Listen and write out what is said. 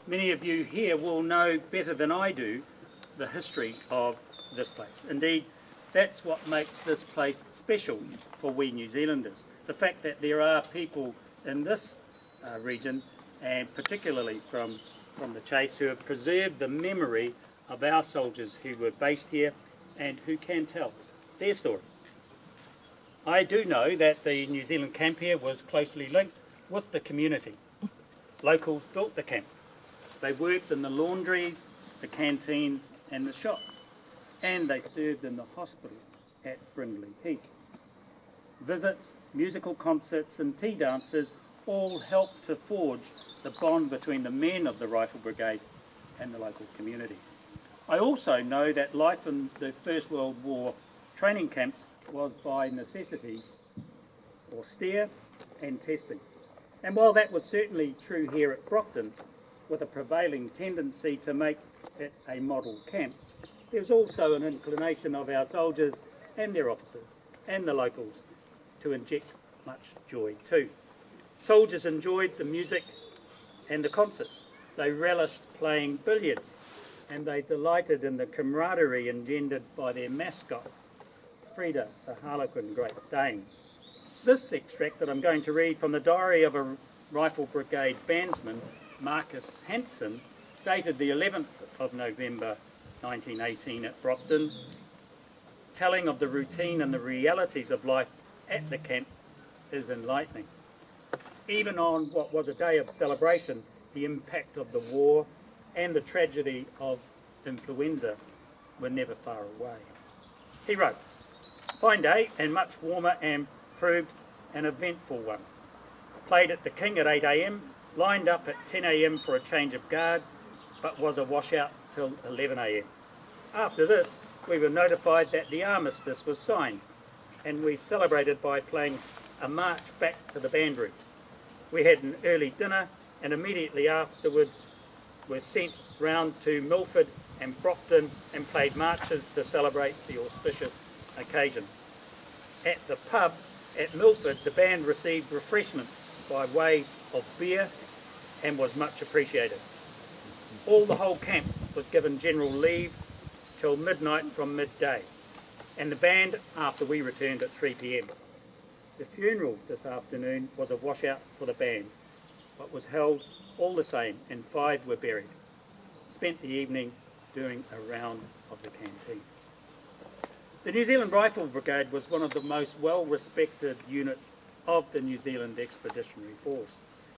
Many of you here will know better than I do the history of this place. Indeed, that's what makes this place special for we New Zealanders. The fact that there are people in this region, and particularly from the Chase, who have preserved the memory of our soldiers who were based here and who can tell their stories. I do know that the New Zealand camp here was closely linked with the community. Locals built the camp. They worked in the laundries, the canteens and the shops, and they served in the hospital at Brindley Heath. Visits, musical concerts and tea dances all helped to forge the bond between the men of the Rifle Brigade and the local community. I also know that life in the First World War training camps was by necessity austere and testing. And while that was certainly true here at Brockton, with a prevailing tendency to make it a model camp, there was also an inclination of our soldiers and their officers and the locals to inject much joy too. Soldiers enjoyed the music and the concerts. They relished playing billiards, and they delighted in the camaraderie engendered by their mascot, Frida, the Harlequin Great Dane. This extract that I'm going to read from the diary of a Rifle Brigade bandsman, Marcus Hansen, dated the 11th of November 1918 at Brockton, telling of the routine and the realities of life at the camp, is enlightening. Even on what was a day of celebration, the impact of the war and the tragedy of influenza were never far away. He wrote, "Fine day and much warmer and proved an eventful one. Played at the King at 8 a.m, lined up at 10 a.m. for a change of guard, but was a washout till 11 a.m. After this, we were notified that the armistice was signed, and we celebrated by playing a march back to the band room. We had an early dinner, and immediately afterward were sent round to Milford and Brockton and played marches to celebrate the auspicious occasion. At the pub at Milford, the band received refreshments by way of beer and was much appreciated. All the whole camp was given general leave till midnight from midday, and the band after we returned at 3 p.m. The funeral this afternoon was a washout for the band, but was held all the same, and 5 were buried. Spent the evening doing a round of the canteens." The New Zealand Rifle Brigade was one of the most well-respected units of the New Zealand Expeditionary Force.